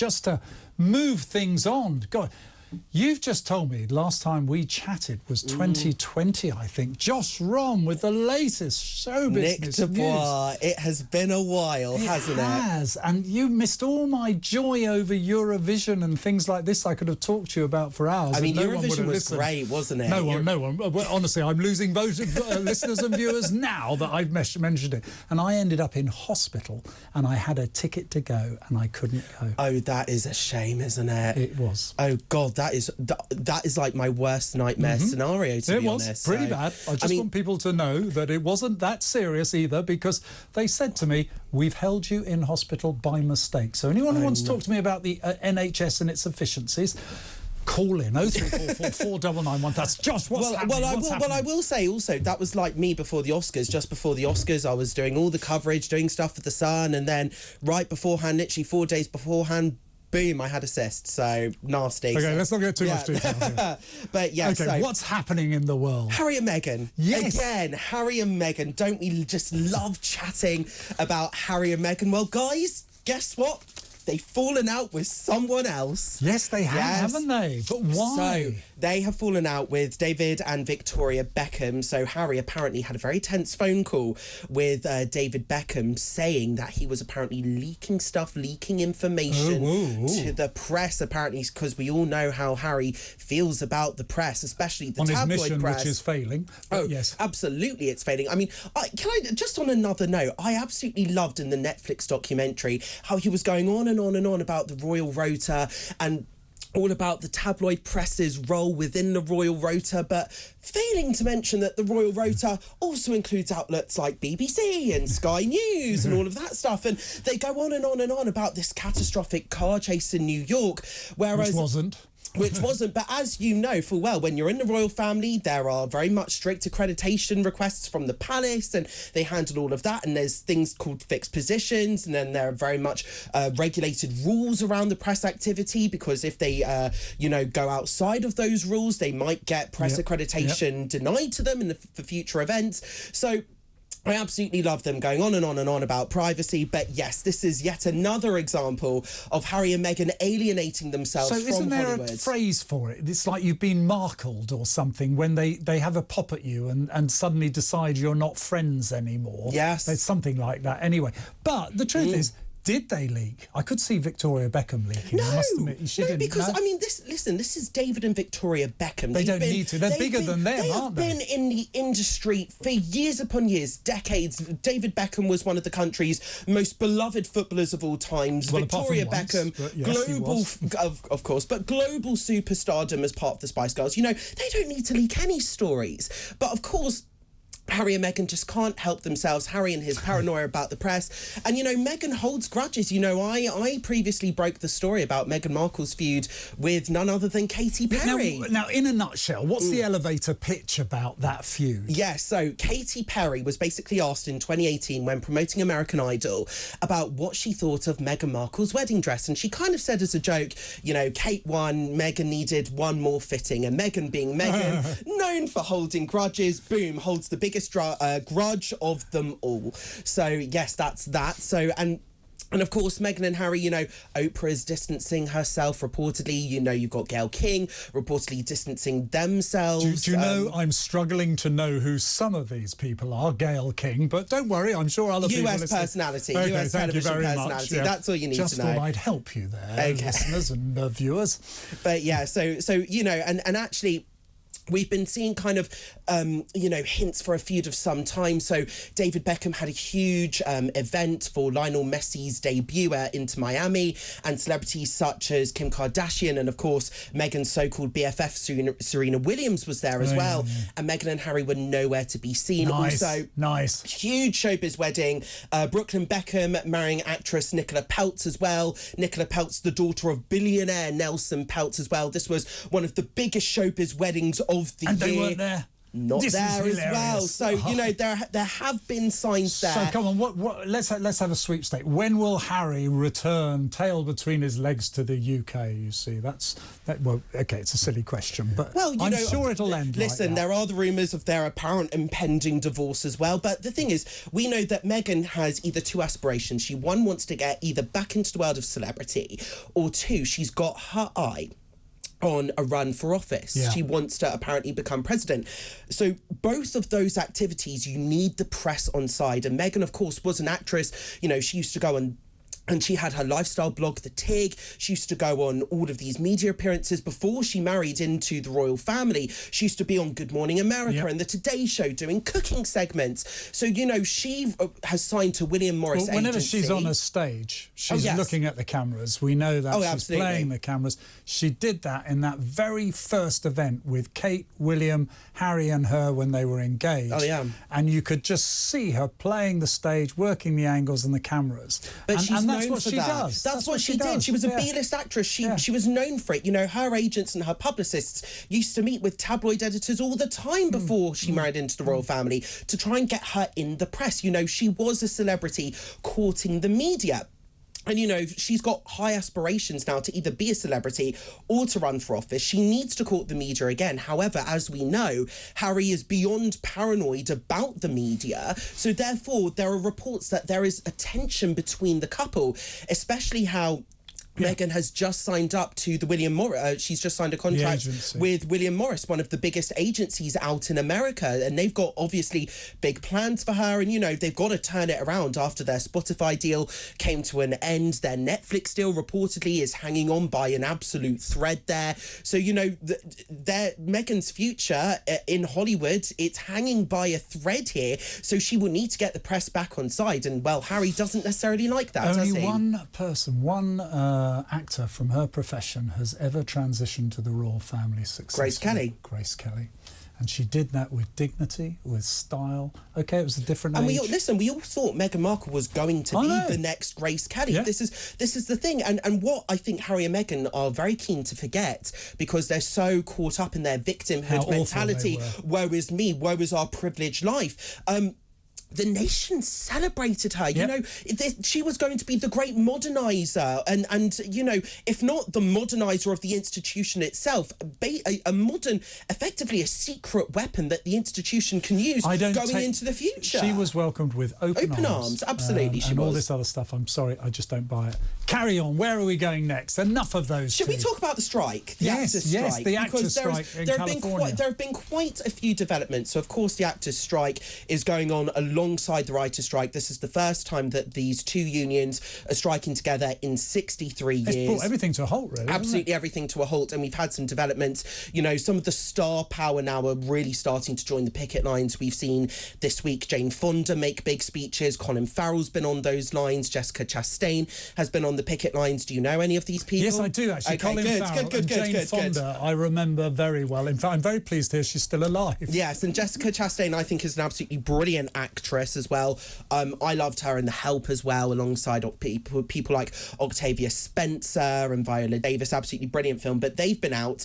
just to move things on. God, you've just told me last time we chatted was 2020, I think. Josh Rom with the latest show business Nick de Bois. news. It has been a while, hasn't it? It has, and you missed all my joy over Eurovision and things like this. I could have talked to you about for hours. I mean, no Eurovision was great, wasn't it? No one. Well, honestly, I'm losing listeners and viewers now that I've mentioned it. And I ended up in hospital, and I had a ticket to go, and I couldn't go. Oh, that is a shame, isn't it? It was. Oh, God, that is like my worst nightmare scenario, to be honest. It was pretty bad. I just want people to know that it wasn't that serious either, because they said to me, we've held you in hospital by mistake. So anyone who wants to talk to me about the NHS and its efficiencies, call in 0344 499 That's Josh. What's happening? I will say also that was like me before the Oscars. Just before the Oscars, I was doing all the coverage, doing stuff for the Sun, and then right beforehand, literally 4 days beforehand, boom, I had a cyst. So nasty. Okay, let's not get too much detail here. But yeah, okay, so what's happening in the world? Harry and Meghan. Yes. Again, Harry and Meghan. Don't we just love chatting about Harry and Meghan? Well, guys, guess what? They've fallen out with someone else. Yes, they have, haven't they? But why? So, they have fallen out with David and Victoria Beckham. So, Harry apparently had a very tense phone call with David Beckham saying that he was apparently leaking information to the press, apparently, because we all know how Harry feels about the press, especially the tabloid his mission, press. Which is failing. Oh, yes. Absolutely, it's failing. I mean, just on another note, I absolutely loved in the Netflix documentary how he was going on and on about the royal rota and all about the tabloid press's role within the royal rota, but failing to mention that the royal rota also includes outlets like BBC and Sky News and all of that stuff. And they go on and on about this catastrophic car chase in New York, whereas... Which wasn't, but as you know full well, when you're in the royal family, there are very much strict accreditation requests from the palace, and they handle all of that, and there's things called fixed positions, and then there are very much regulated rules around the press activity, because if they, go outside of those rules, they might get press accreditation denied to them for future events. So I absolutely love them going on and on about privacy, but yes, this is yet another example of Harry and Meghan alienating themselves from Hollywood. So isn't there a phrase for it? It's like you've been markled or something, when they have a pop at you and suddenly decide you're not friends anymore. Yes. It's something like that. Anyway, but the truth is, did they leak? I could see Victoria Beckham leaking. No, I must admit, she didn't. Because I mean, this is David and Victoria Beckham. They don't need to. They're bigger than them, aren't they? They've been in the industry for years upon years, decades. David Beckham was one of the country's most beloved footballers of all times. Well, Victoria Beckham, global, of course, but global superstardom as part of the Spice Girls. You know, they don't need to leak any stories. But of course, Harry and Meghan just can't help themselves. Harry and his paranoia about the press. And, you know, Meghan holds grudges. You know, I previously broke the story about Meghan Markle's feud with none other than Katy Perry. Now, in a nutshell, what's the elevator pitch about that feud? Yes, so Katy Perry was basically asked in 2018 when promoting American Idol about what she thought of Meghan Markle's wedding dress. And she kind of said as a joke, you know, Kate won, Meghan needed one more fitting. And Meghan, being Meghan, known for holding grudges, boom, holds the biggest grudge of them all. So yes, that's that. So and of course, Meghan and Harry, you know, Oprah's distancing herself reportedly. You know, you've got Gayle King reportedly distancing themselves. Do you know, I'm struggling to know who some of these people are, Gayle King, but don't worry, I'm sure other people... US personality, okay, US television personality. Yeah. That's all you need Just to know. thought I'd help you there, listeners and viewers. But yeah, so you know, and actually... We've been seeing kind of, hints for a feud of some time. So David Beckham had a huge event for Lionel Messi's debut at Inter Miami, and celebrities such as Kim Kardashian and, of course, Meghan's so-called BFF Serena Williams was there as well. Yeah. And Meghan and Harry were nowhere to be seen. Also, huge showbiz wedding. Brooklyn Beckham marrying actress Nicola Peltz as well. Nicola Peltz, the daughter of billionaire Nelson Peltz as well. This was one of the biggest showbiz weddings of the year. They weren't there. not This there is as well. So, you know, there have been signs there. So, come on, what, let's have a sweepstake. When will Harry return, tail between his legs, to the UK, you see? Well, OK, it's a silly question, but well, I'm sure it'll end Listen, like that. there are the rumours of their apparent impending divorce as well. But the thing is, we know that Meghan has either two aspirations. She, one, wants to get either back into the world of celebrity, or two, she's got her eye on a run for office. Yeah. She wants to apparently become president. So both of those activities, you need the press on side. And Meghan, of course, was an actress. You know, she used to go on, and she had her lifestyle blog, The Tig. She used to go on all of these media appearances before she married into the royal family. She used to be on Good Morning America and The Today Show doing cooking segments. So, you know, she has signed to William Morris Well, whenever Agency. she's on a stage, she's looking at the cameras. We know that she's absolutely. playing the cameras. She did that in that very first event with Kate, William, Harry and her when they were engaged. Oh, yeah. And you could just see her playing the stage, working the angles and the cameras. But and that's what she does. That's what she did. She was a B-list actress. She was known for it. You know, her agents and her publicists used to meet with tabloid editors all the time before she married into the royal family to try and get her in the press. You know, she was a celebrity courting the media. And, you know, she's got high aspirations now to either be a celebrity or to run for office. She needs to court the media again. However, as we know, Harry is beyond paranoid about the media. So therefore, there are reports that there is a tension between the couple, especially how Meghan has just signed up to the William Morris. She's just signed a contract with William Morris, one of the biggest agencies out in America, and they've got obviously big plans for her. And you know they've got to turn it around after their Spotify deal came to an end. Their Netflix deal reportedly is hanging on by an absolute thread there. So you know Meghan's future in Hollywood, it's hanging by a thread here. So she will need to get the press back on side. And well, Harry doesn't necessarily like that. Only does he? one person, actor from her profession has ever transitioned to the royal family successfully. Grace Kelly. And she did that with dignity, with style. OK, it was a different age. And we all thought Meghan Markle was going to be the next Grace Kelly. Yeah. This is the thing. And what I think Harry and Meghan are very keen to forget, because they're so caught up in their victimhood mentality. Woe is me, woe is our privileged life. The nation celebrated her. You know, she was going to be the great moderniser, and you know, if not the moderniser of the institution itself, a modern, effectively a secret weapon that the institution can use going into the future. She was welcomed with open arms. Absolutely, she and was. All this other stuff. I'm sorry, I just don't buy it. Carry on. Where are we going next? Enough of those. Should we talk about the strike? The actors strike. The actors strike in California. There have been quite a few developments. So, of course, the actors strike is going on alongside the writers' strike. This is the first time that these two unions are striking together in 63 years. It's brought everything to a halt, really. Absolutely everything to a halt, and we've had some developments. You know, some of the star power now are really starting to join the picket lines. We've seen this week Jane Fonda make big speeches. Colin Farrell's been on those lines. Jessica Chastain has been on the picket lines. Do you know any of these people? Yes, I do, actually. Okay, Colin Farrell and Jane Fonda, I remember very well. In fact, I'm very pleased to hear she's still alive. Yes, and Jessica Chastain, I think, is an absolutely brilliant actress as well. I loved her in The Help as well, alongside people like Octavia Spencer and Viola Davis. Absolutely brilliant film, but they've been out.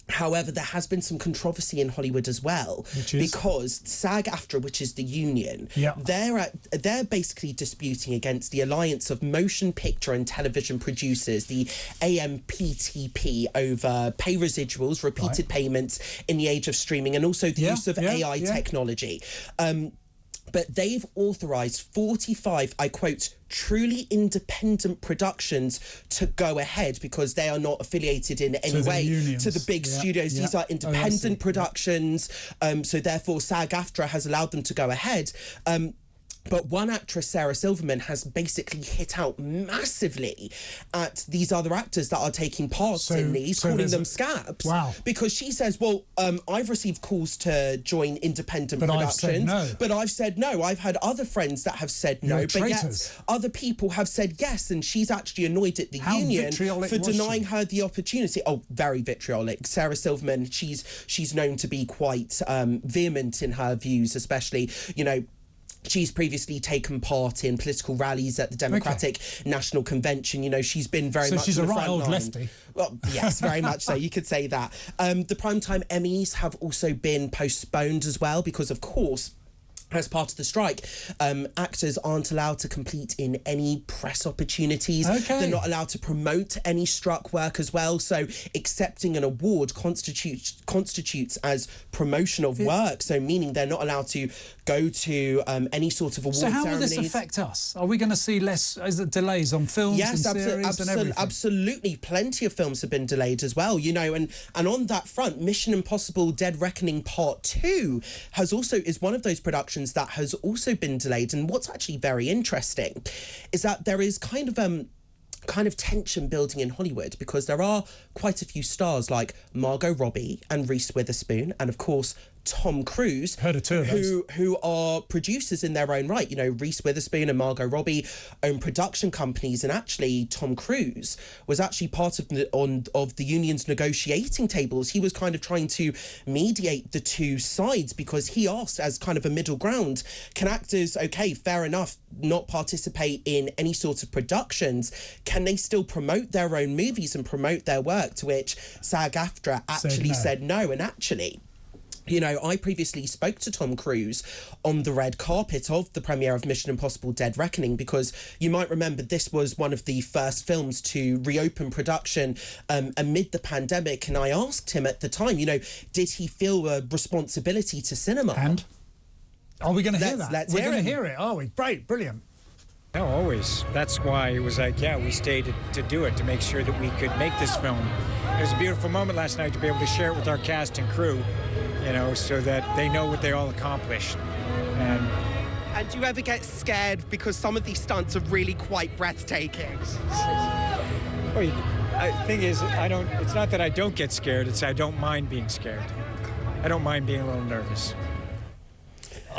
However, there has been some controversy in Hollywood as well, because SAG-Aftra, which is the union, they're basically disputing against the Alliance of Motion Picture and Television Producers, the AMPTP, over pay residuals, repeated payments in the age of streaming, and also the use of AI technology. But they've authorised 45, I quote, truly independent productions to go ahead, because they are not affiliated in any way to the big studios. These are independent productions. So therefore, SAG-Aftra has allowed them to go ahead. But one actress, Sarah Silverman, has basically hit out massively at these other actors that are taking part in these, calling them scabs. Wow. Because she says, well, I've received calls to join independent productions, but I've said no. I've had other friends that have said no, but yet other people have said yes, and she's actually annoyed at the union for denying her the opportunity. Oh, very vitriolic. Sarah Silverman, she's known to be quite vehement in her views, especially, you know, She's previously taken part in political rallies at the Democratic National Convention. You know, she's been very much she's on a the right front old line. lefty. Well, yes, very much so. You could say that. The Primetime Emmys have also been postponed as well because, of course, as part of the strike, actors aren't allowed to compete in any press opportunities. They're not allowed to promote any struck work as well. So accepting an award constitutes as promotion of work. So meaning they're not allowed to go to any sort of award ceremonies. So how will this affect us? Are we going to see less delays on films and series and everything? Absolutely. Plenty of films have been delayed as well, you know, and on that front, Mission Impossible Dead Reckoning Part 2 is one of those productions that has also been delayed. And what's actually very interesting is that there is kind of tension building in Hollywood because there are quite a few stars like Margot Robbie and Reese Witherspoon and of course Tom Cruise, heard of two of those, who are producers in their own right. You know, Reese Witherspoon and Margot Robbie own production companies, and actually Tom Cruise was actually part of the union's negotiating tables. He was kind of trying to mediate the two sides because he asked, as kind of a middle ground, can actors, okay, fair enough, not participate in any sort of productions? Can they still promote their own movies and promote their work? To which SAG-Aftra actually said no. And actually, you know, I previously spoke to Tom Cruise on the red carpet of the premiere of Mission Impossible Dead Reckoning because you might remember this was one of the first films to reopen production amid the pandemic. And I asked him at the time, you know, did he feel a responsibility to cinema? And are we going to hear that? We're going to hear it, are we? Great, brilliant. No, always. That's why it was like, yeah, we stayed to do it, to make sure that we could make this film. It was a beautiful moment last night to be able to share it with our cast and crew, you know, so that they know what they all accomplished. And do you ever get scared because some of these stunts are really quite breathtaking? Well, the thing is, it's not that I don't get scared, it's I don't mind being scared. I don't mind being a little nervous.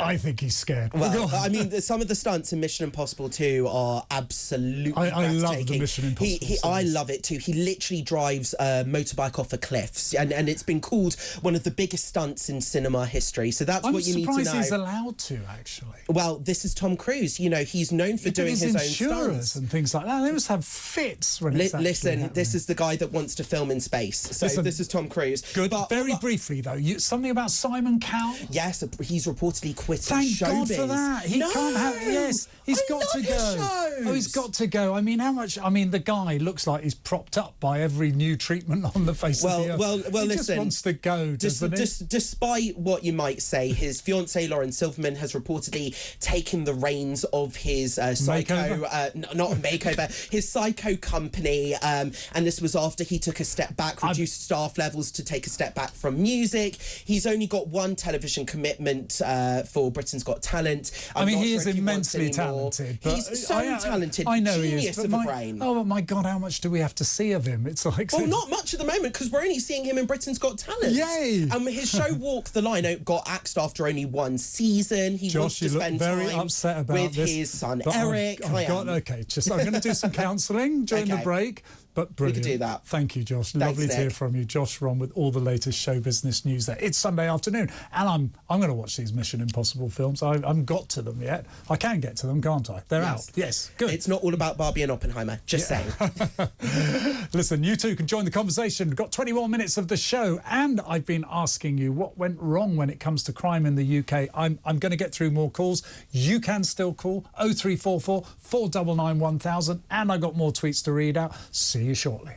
I think he's scared. Well, I mean, some of the stunts in Mission Impossible 2 are absolutely breathtaking. I love the Mission Impossible I love it too. He literally drives a motorbike off a cliff, and it's been called one of the biggest stunts in cinema history. So that's what you need to know. I'm surprised he's allowed to, actually. Well, this is Tom Cruise. You know, he's known for doing his own stunts. And things like that. They must have fits when it's Listen, this is the guy that wants to film in space. So this is Tom Cruise. Good. But very briefly, though, something about Simon Cowell? Yes, he's reportedly quitting Thank God for that. He can't have... Yes, he's got to go. Oh, he's got to go. I mean, how much... I mean, the guy looks like he's propped up by every new treatment on the face of the earth. Well, he listen. Just wants to go, doesn't he? Despite what you might say, his fiancée, Lauren Silverman, has reportedly taken the reins of his psycho... not a makeover. His psycho company. And this was after he took a step back, reduced staff levels to take a step back from music. He's only got one television commitment for Britain's Got Talent. I mean, he is immensely talented. He's so talented. I know genius he is, of a brain. Oh, my God, how much do we have to see of him? It's like... Well, not much at the moment, because we're only seeing him in Britain's Got Talent. Yay! And his show Walk the Line got axed after only one season. He wants to spend very time upset about with this, his son, Eric. I'm going to do some counselling during the break. But brilliant. We could do that. Thank you, Josh. Thanks, Lovely to hear from you. Josh Rom with all the latest show business news there. It's Sunday afternoon, and I'm going to watch these Mission Impossible films. I haven't got to them yet. I can get to them, can't I? They're out. Yes, good. It's not all about Barbie and Oppenheimer. Just saying. Listen, you too can join the conversation. We've got 21 minutes of the show, and I've been asking you what went wrong when it comes to crime in the UK. I'm going to get through more calls. You can still call 0344 499 1000, and I got more tweets to read out. See you shortly.